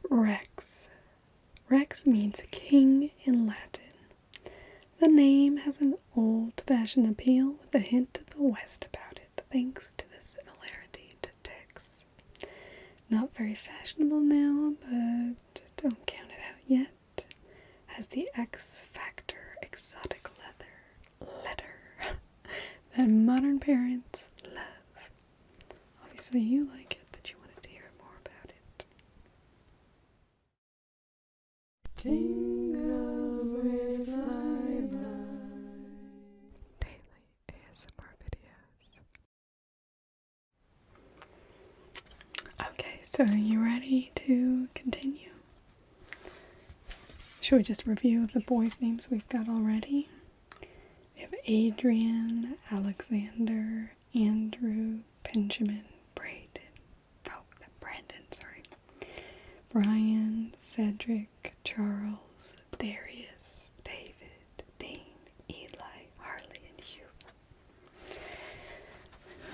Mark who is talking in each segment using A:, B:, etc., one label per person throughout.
A: Rex. Rex means king in Latin. The name has an old-fashioned appeal with a hint of the West about it, thanks to the similarity to ticks. Not very fashionable now, but don't count it out yet. Has the X Factor exotic letter that modern parents love. Obviously you like it, that you wanted to hear more about it. Tingles with flyby. Daily ASMR videos. Okay, so are you ready to continue? Should we just review the boys' names we've got already? We have Adrian, Alexander, Andrew, Benjamin, Brian, Cedric, Charles, Darius, David, Dean, Eli, Harley, and Hugh.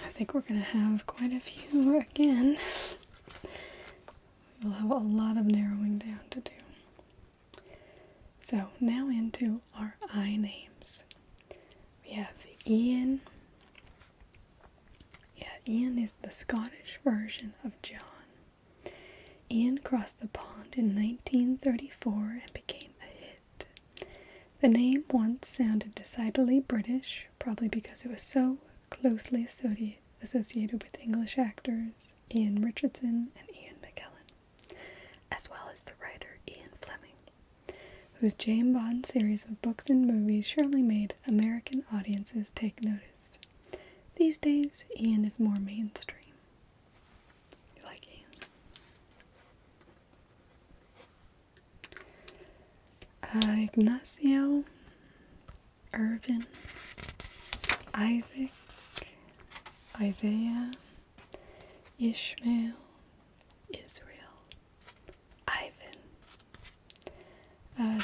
A: I think we're going to have quite a few again. We'll have a lot of narrowing down to do. So now into our I names. We have Ian. Yeah, Ian is the Scottish version of John. Ian crossed the pond in 1934 and became a hit. The name once sounded decidedly British, probably because it was so closely associated with English actors Ian Richardson and Ian McKellen, as well as the writer Ian Fleming, whose James Bond series of books and movies surely made American audiences take notice. These days, Ian is more mainstream. You like Ian? Ignacio, Irvin, Isaac, Isaiah, Ishmael, Israel, Ivan,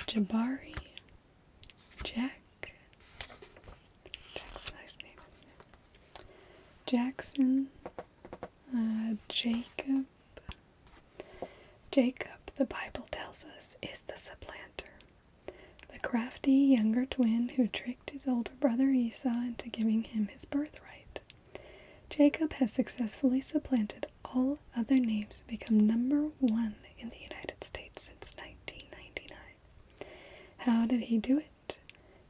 A: Jabari, Jack. Jack's a nice name, isn't it? Jackson, Jacob. Jacob, the Bible tells us, is the supplanter. The crafty younger twin who tricked his older brother Esau into giving him his birthright. Jacob has successfully supplanted all other names to become number one in the United States since 1999. How did he do it?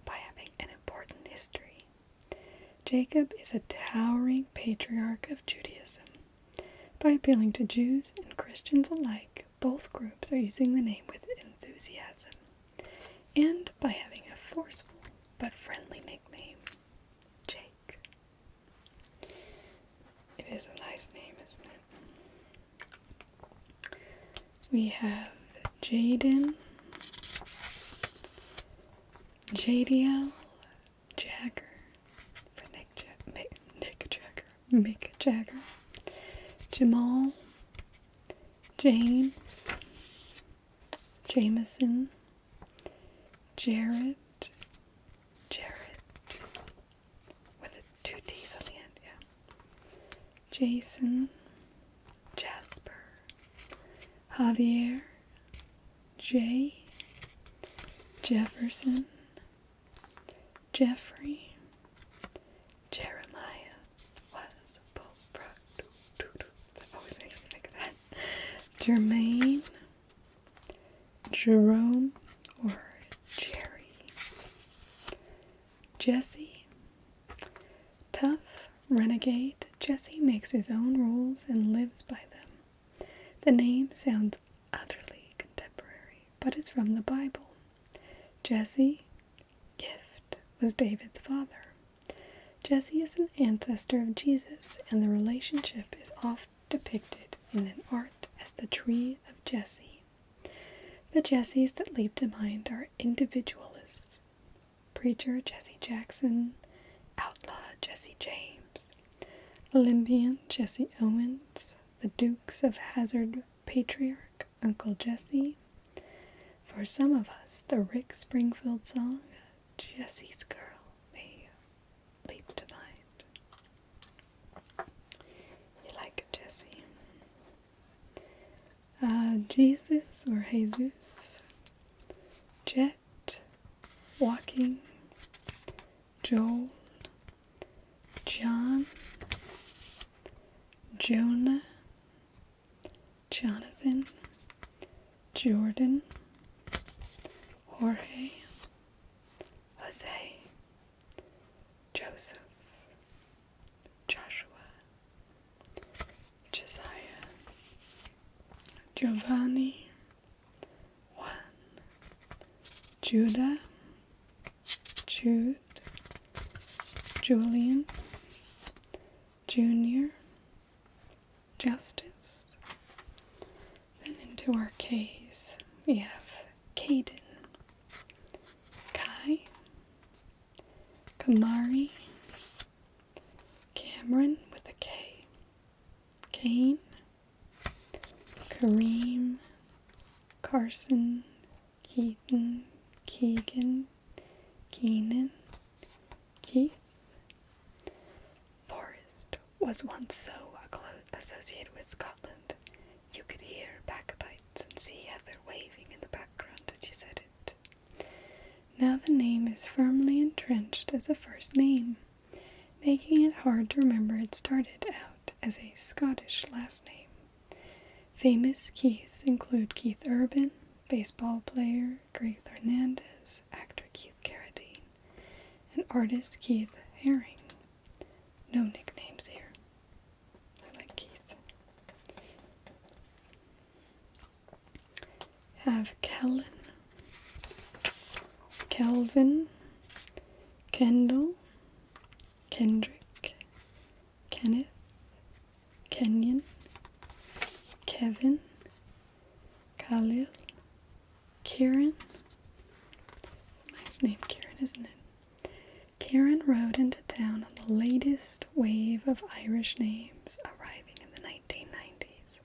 A: By having an important history. Jacob is a towering patriarch of Judaism. By appealing to Jews and Christians alike, both groups are using the name with enthusiasm. And by having a forceful but friendly nickname, Jake. It is a nice name, isn't it? We have Jaden, JDL, Jagger, for Mick Jagger, Jamal, James, Jameson, Jared, with two T's on the end, yeah. Jason, Jasper, Javier, Jay, Jefferson, Jeffrey, Jeremiah, was a bullfrog, that always makes me think of that. Jermaine, Jerome, or Jerry. Jesse. Tough, renegade, Jesse makes his own rules and lives by them. The name sounds utterly contemporary, but is from the Bible. Jesse, gift, was David's father. Jesse is an ancestor of Jesus, and the relationship is often depicted in an art as the tree of Jesse. The Jessies that leap to mind are individualists. Preacher Jesse Jackson, outlaw Jesse James, Olympian Jesse Owens, the Dukes of Hazzard patriarch Uncle Jesse. For some of us, the Rick Springfield song, Jesse's Girl, may leap to mind. You like Jesse. Jesus or Jesus, Jet, Walking, Joel, John, Jonah, Jonathan, Jordan, Jorge, Jose, Joseph, Joshua, Josiah, Giovanni, Juan, Judah, Jude, Julian, Junior, Justice. Then into our K's, we have Caden, Kai, Kamari, Cameron with a K, Kane, Kareem, Carson, Keaton, Keegan, Keenan, Keith. Forrest was once so associated with Scotland, you could hear bagpipes and see Heather waving in the background as she said it. Now the name is firmly entrenched as a first name, making it hard to remember it started out as a Scottish last name. Famous Keiths include Keith Urban, baseball player Greg Hernandez, actor Keith Carradine, and artist Keith Haring. No nicknames here. I like Keith. Have Kellen, Kelvin, Kendall, Kendrick, Kenneth, Kenyon, Kevin, Khalil, Kieran. Nice name, Kieran, isn't it? Kieran rode into town on the latest wave of Irish names arriving in the 1990s.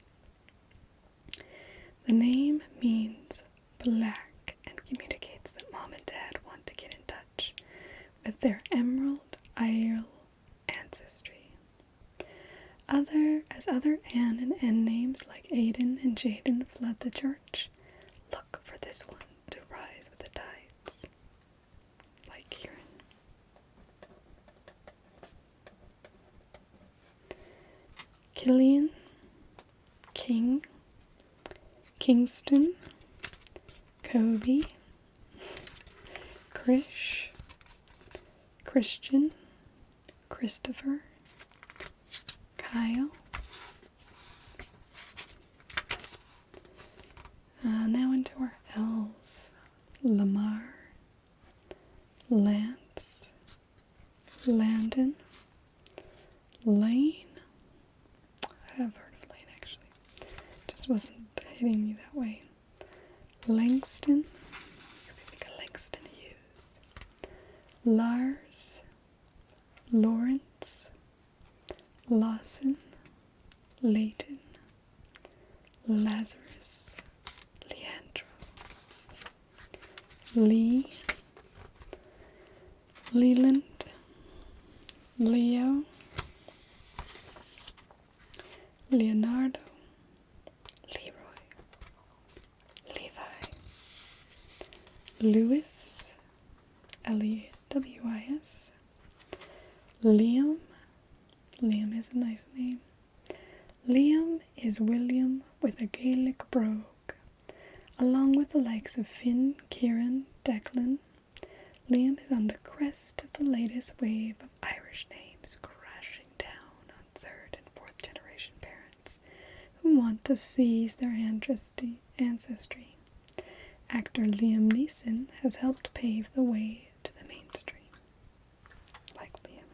A: The name means black and communicates that Mom and Dad want to get in touch with their Emerald Isle ancestry. Other Anne and N names like Aiden and Jaden flood the church, look for this one to rise with the tides. Like Kieran. Killian, King, Kingston, Kobe, Krish, Christian, Christopher, Kyle. Now into our L's. Lamar, Lance, Landon, Lane. I have heard of Lane actually. Just wasn't hitting me that way. Langston. Makes me think of Langston Hughes. Lars, Lawrence, Lawson, Layton, Lazarus, Leandro, Lee, Leland, Leo, Leonardo, Leroy, Levi, Lewis, Lewis, Liam. Liam is a nice name. Liam is William with a Gaelic brogue, along with the likes of Finn, Kieran, Declan. Liam is on the crest of the latest wave of Irish names crashing down on third and fourth generation parents who want to seize their ancestry. Actor Liam Neeson has helped pave the way to the mainstream. Like Liam.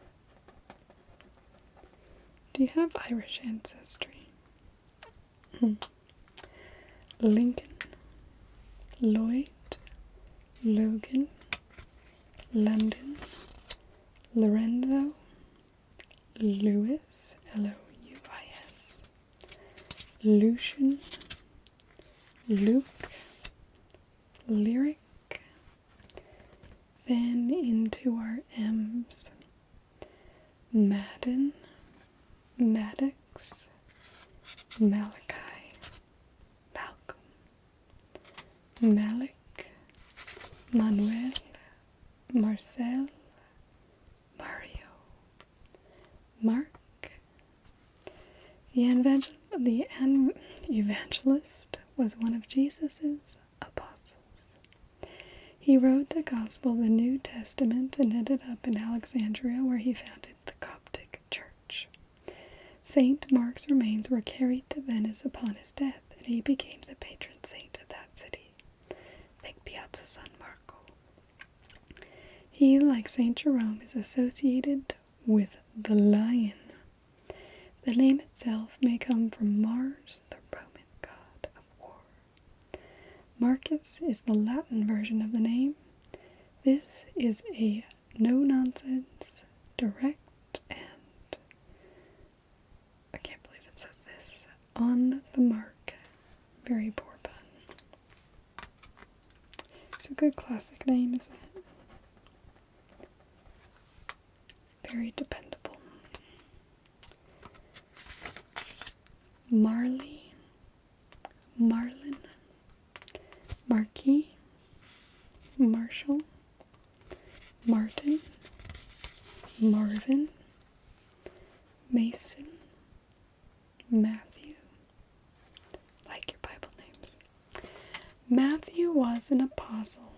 A: Do you have Irish ancestry? Lincoln, Lloyd, Logan, London, Lorenzo, Louis, Louis, Lucian, Luke, Lyric, then into our M's. Madden, Maddox, Malachi, Malcolm, Malik, Manuel, Marcel, Mario, Mark. The evangelist was one of Jesus's apostles. He wrote the Gospel, the New Testament, and ended up in Alexandria, where he founded the Coptic Church. Saint Mark's remains were carried to Venice upon his death, and he became the patron saint of that city. Think Piazza San Marco. He, like Saint Jerome, is associated with the lion. The name itself may come from Mars, the Roman god of war. Marcus is the Latin version of the name. This is a no-nonsense, direct, and I can't believe it says this, on the mark. Very poor pun. It's a good classic name, isn't it? Very dependable. Marley, Marlin, Marquis, Marshall, Martin, Marvin, Mason, Matthew. Like your Bible names. Matthew was an apostle,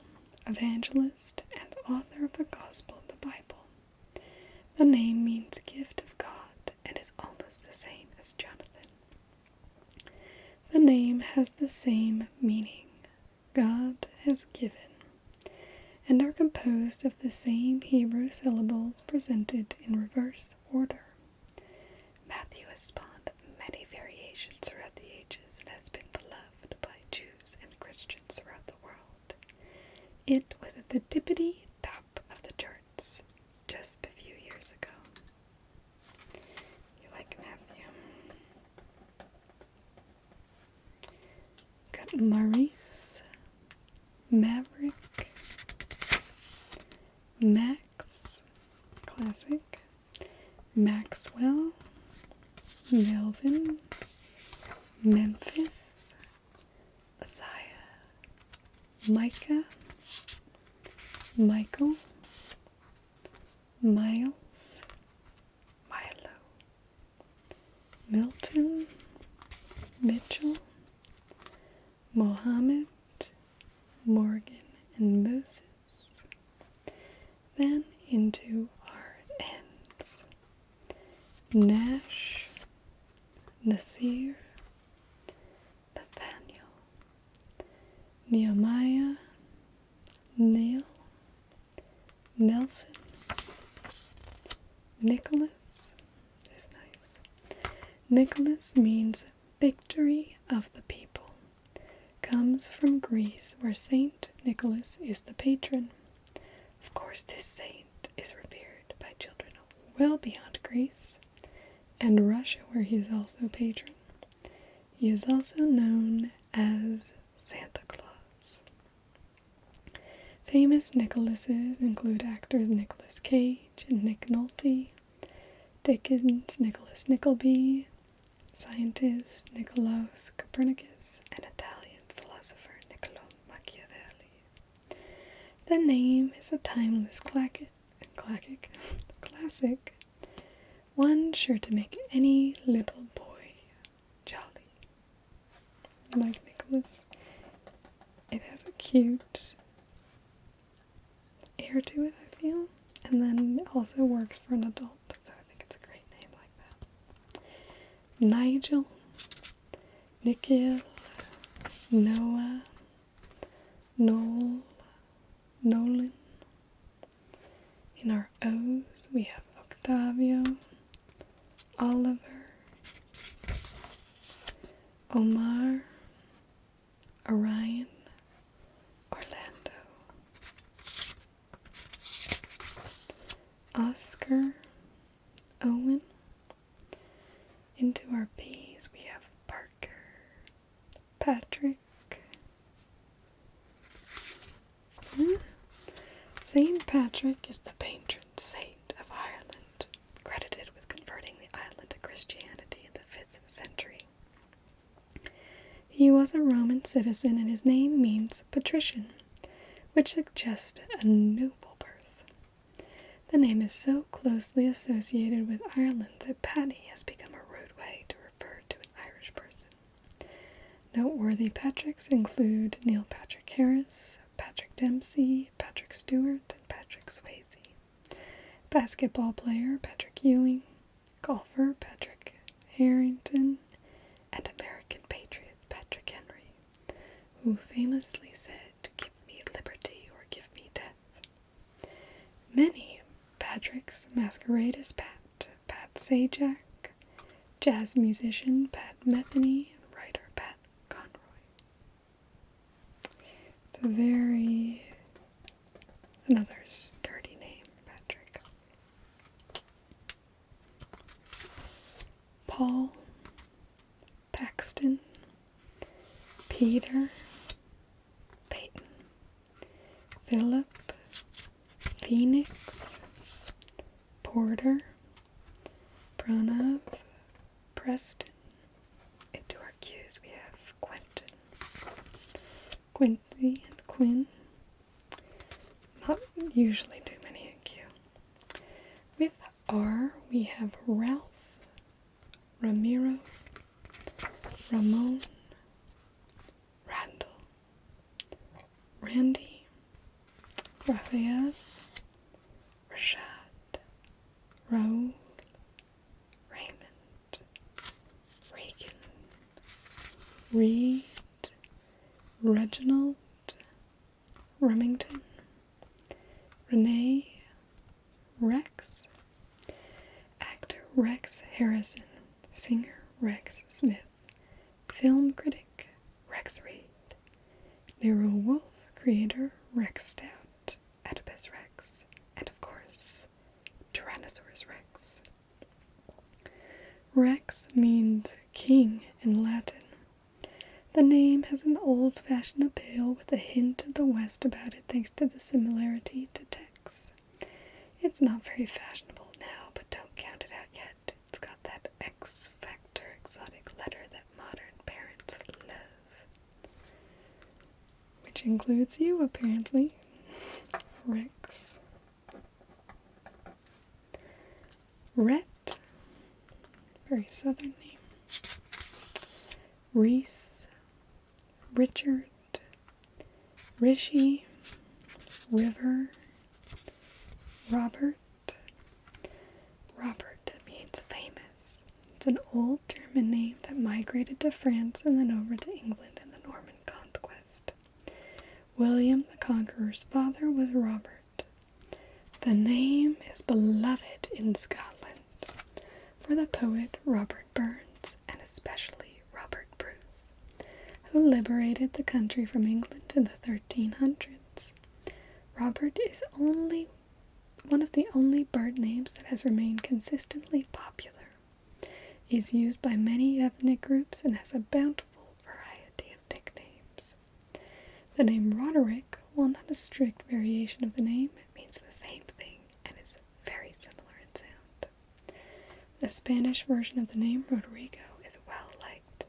A: evangelist, and author of the Gospel of the Bible. The name means gift of God and is almost the same as Jonathan. The name has the same meaning, God has given, and are composed of the same Hebrew syllables presented in reverse order. Matthew has spawned many variations throughout the ages and has been beloved by Jews and Christians throughout the world. It was at the tippity top of the charts just a few years ago. You like Matthew? Got Maurice, Maverick, Max, classic, Maxwell, Melvin, Memphis, Isaiah, Micah, Michael, Miles, Milo, Milton, Mitchell, Mohammed, Morgan, and Moses. Then into our ends. Nash, Nasir, Nathaniel, Nehemiah, Neil, Nelson, Nicholas is nice. Nicholas means victory of the people. Comes from Greece, where Saint Nicholas is the patron. Of course, this saint is revered by children well beyond Greece and Russia, where he is also patron. He is also known as Santa Claus. Famous Nicholases include actors Nicolas Cage and Nick Nolte, Dickens Nicholas Nickleby, scientist Nicolaus Copernicus, and Italian philosopher Niccolò Machiavelli. The name is a timeless classic, one sure to make any little boy jolly. Like Nicholas, it has a cute air to it, I feel, and then it also works for an adult, so I think it's a great name like that. Nigel, Nikhil, Noah, Noel, Nolan. In our O's, we have Octavio, Oliver, Omar, Orion, Orlando, Oscar, Owen. Into our P's, we have Parker, Patrick. Saint Patrick is the patron saint of Ireland, credited with converting the island to Christianity in the 5th century. He was a Roman citizen and his name means patrician, which suggests a noble birth. The name is so closely associated with Ireland that Paddy has become a rude way to refer to an Irish person. Noteworthy Patricks include Neil Patrick Harris, Patrick Dempsey, Patrick Stewart, and Patrick Swayze. Basketball player Patrick Ewing, golfer Patrick Harrington, and American patriot Patrick Henry, who famously said, "Give me liberty or give me death." Many Patricks masquerade as Pat Sajak, jazz musician Pat Metheny, and writer Pat Conroy. It's another sturdy name, Patrick. Paul, Paxton, Peter, Peyton, Philip, Phoenix, Porter, Pranav, Preston. Into our cues we have Quentin, Quincy, and Quinn. Not usually too many in Q. With R we have Ralph, Ramiro, Ramon, Randall, Randy, Raphael, Rashad, Raoul, Raymond, Regan, Reed, Reginald, Remington, Renee, Rex, actor Rex Harrison, singer Rex Smith, film critic Rex Reed, Nero Wolf creator Rex Stout, Oedipus Rex, and of course, Tyrannosaurus Rex. Rex means king in Latin. The name has an old-fashioned appeal with a hint of the West about it thanks to the similarity to Tex. It's not very fashionable now, but don't count it out yet. It's got that X-Factor exotic letter that modern parents love. Which includes you, apparently. Rex. Rhett. Very southern name. Reese. Richard. Rishi. River. Robert. Robert means famous. It's an old German name that migrated to France and then over to England in the Norman Conquest. William the Conqueror's father was Robert. The name is beloved in Scotland for the poet Robert Burns and especially Robert Bruce, who liberated the country from England in the 1300s. Robert is one of the only bird names that has remained consistently popular. He is used by many ethnic groups and has a bountiful variety of nicknames. The name Roderick, while not a strict variation of the name, it means the same thing and is very similar in sound. The Spanish version of the name Rodrigo is well liked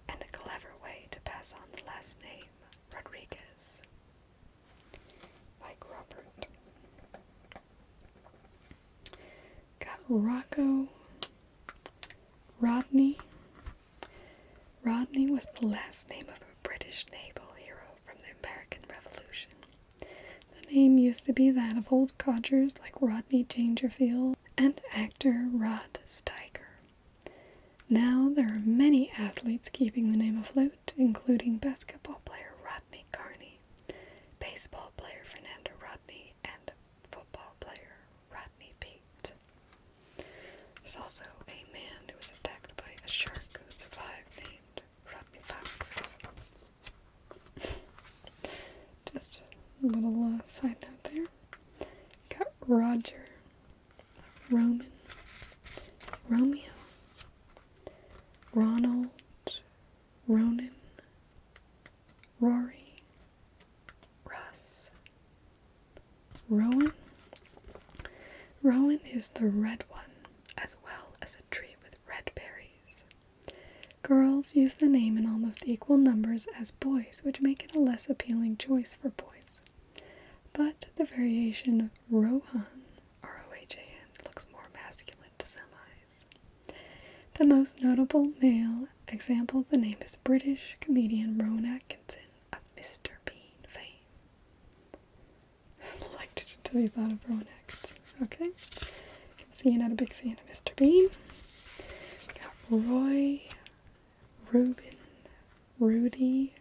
A: and a clever way to pass on the last name Rodriguez. Like Robert. Got Rocco, Rodney. Rodney was the last name of a British naval hero from the American Revolution. The name used to be that of old codgers like Rodney Dangerfield and actor Rod Steiger. Now there are many athletes keeping the name afloat, including basketball player Rodney Carney, baseball player Fernando Rodney, and football player Rodney Peete. There's also a man who was attacked by a shark who survived named Rodney Fox. Just a little side note there. Got Roger, Roman, Romeo, Ronald, Ronan, Rory, Russ, Rowan. Rowan is the red one, as well as a tree with red berries. Girls use the name in almost equal numbers as boys, which make it a less appealing choice for boys. But the variation Rohan, R-O-H-A-N, looks more masculine to some eyes. The most notable male example of the name is British comedian Rowan Atkinson of Mr. Bean fame. I liked it until you thought of Rowan Atkinson. Okay. You can see you're not a big fan of Mr. Bean. We got Roy, Ruben, Rudy,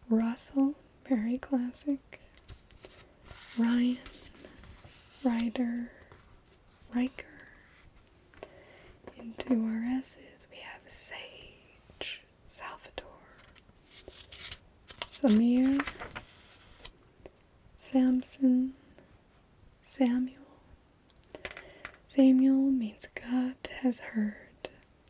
A: Russell, very classic, Ryan, Ryder, Riker. Into our S's we have Sage, Salvador, Samir, Samson, Samuel. Samuel means God has heard.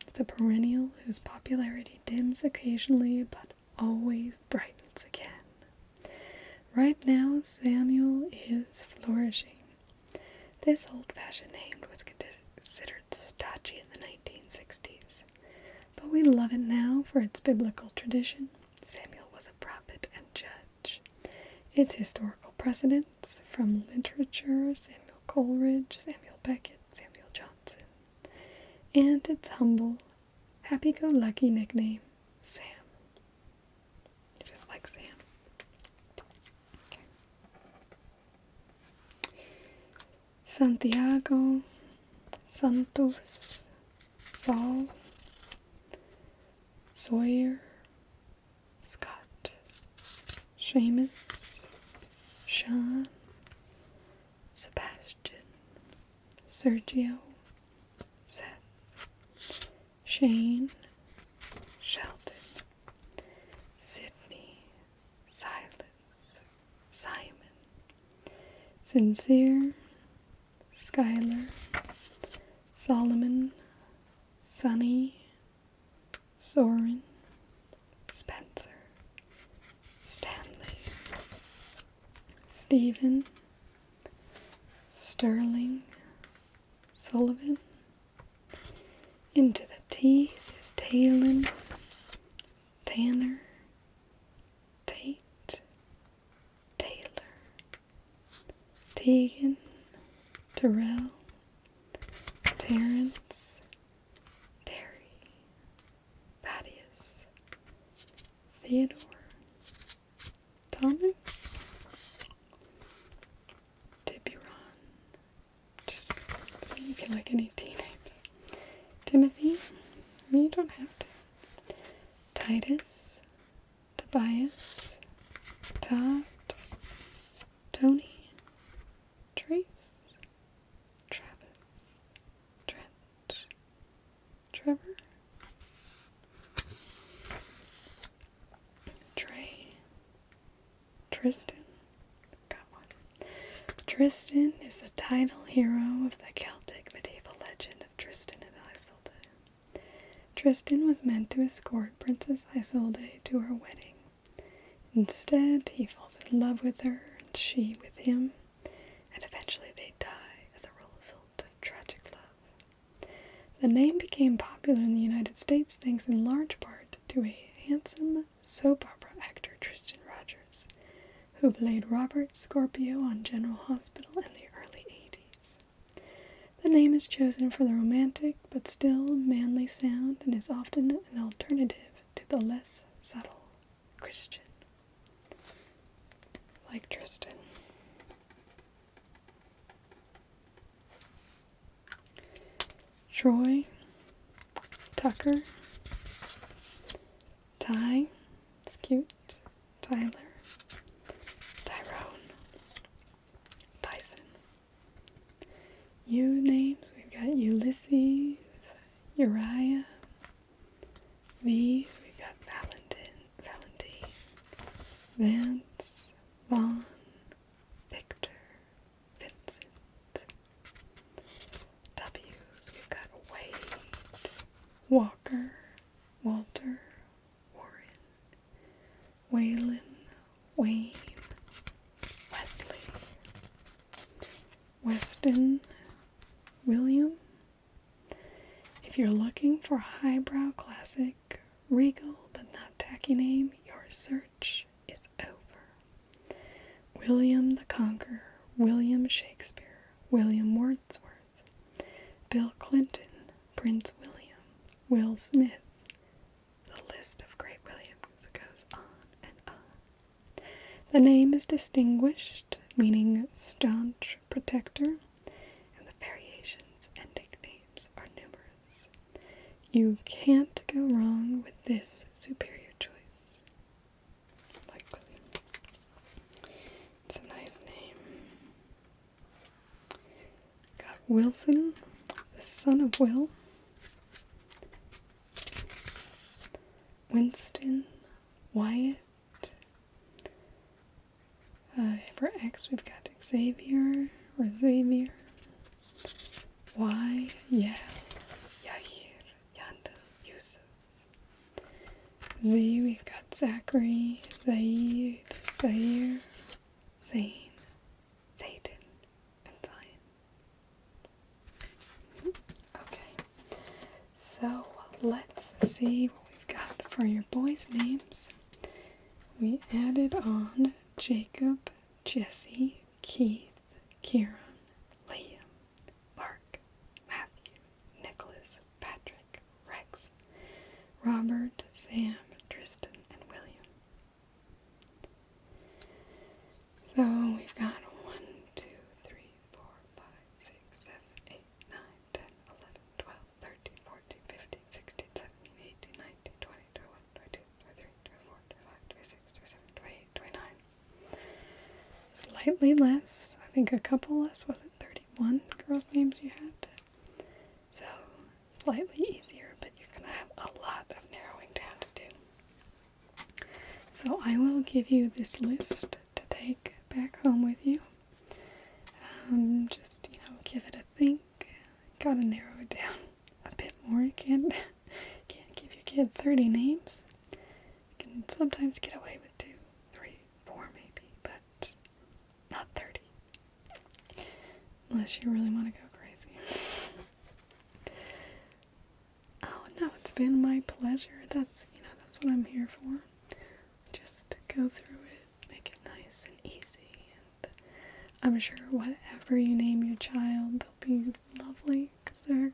A: It's a perennial whose popularity dims occasionally but always brightens again. Right now, Samuel is flourishing. This old-fashioned name was considered stodgy in the 1960s, but we love it now for its biblical tradition. Samuel was a prophet and judge. Its historical precedents from literature, Samuel Coleridge, Samuel Beckett, Samuel Johnson, and its humble, happy-go-lucky nickname, Sam. You just like Sam. Okay. Santiago, Santos, Saul, Sawyer, Scott, Seamus, Sean, Sebastian, Sergio, Seth, Shane, Sheldon, Sydney, Silas, Simon, Sincere, Skylar, Solomon, Sonny, Soren, Spencer, Stanley, Stephen, Sterling, Sullivan. Into the T's is Talon, Tanner, Tate, Taylor, Tegan, Terrell, Terrence, Terry, Thaddeus, Theodore, Thomas, Tiburon. Just see if you like any T names. Timothy, you don't have to. Titus, Tobias, Todd, Tony, Trace, Travis, Trent, Trevor, Trey, Tristan. Got one. Tristan is the title hero of the Celtic medieval legend of Tristan and Isolde. Tristan was meant to escort Princess Isolde to her wedding. Instead, he falls in love with her and she with him, and eventually they die as a result of tragic love. The name became popular in the United States thanks in large part to a handsome soap opera actor, Tristan Rogers, who played Robert Scorpio on General Hospital in the early 80s. The name is chosen for the romantic but still manly sound and is often an alternative to the less subtle Christian. Like Tristan. Troy, Tucker, Ty, it's cute, Tyler, Tyrone, Tyson. U names, we've got Ulysses, Uriah. V's, we've got Valentine, Vance, Vaughn, Victor, Vincent. W's, we've got Wade, Walker, Walter, Warren, Waylon, Wayne, Wesley, Weston, William. If If you're looking for a highbrow classic, regal but not tacky name, your search is over. William the Conqueror, William Shakespeare, William Wordsworth, Bill Clinton, Prince William, Will Smith. The list of great Williams goes on and on. The name is distinguished, meaning staunch protector, and the variations and nicknames are numerous. You can't go wrong with this superior choice. Like William. It's a nice name. Got Wilson, the son of Will. Winston, Wyatt. For X, we've got Xavier, or Xavier. Y, Yael, Yahir, Yandel, Yusuf. Z, we've got Zachary, Zaid, Zaire, Zane, Zayden, and Zion. Okay, so let's see what we've got for your boys' names. We added on Jacob, Jesse, Keith, Kieran, Liam, Mark, Matthew, Nicholas, Patrick, Rex, Robert, Sam, Tristan, and William. So we've got 1, 2, 3, 4, 5, 6, 7, 8, 9, 10, 11, 12, 13, 14, 15, 16, 17, 18, 19, 20, 21, 22, 23, 24, 25, 26, 27, 28, 29. Slightly less, I think a couple less, was it 31 girls' names you had? So, slightly easier, but you're going to have a lot of narrowing down to do. So I will give you this list to take back home with you. Just, give it a think. Gotta narrow it down a bit more. You can't give your kid 30 names. You can sometimes get away with 2, 3, 4 maybe, but not 30. Unless you really want to go crazy. Oh no, it's been my pleasure. That's what I'm here for. Just go through it, make it nice and easy, and I'm sure whatever you name your child, they'll be lovely, because they're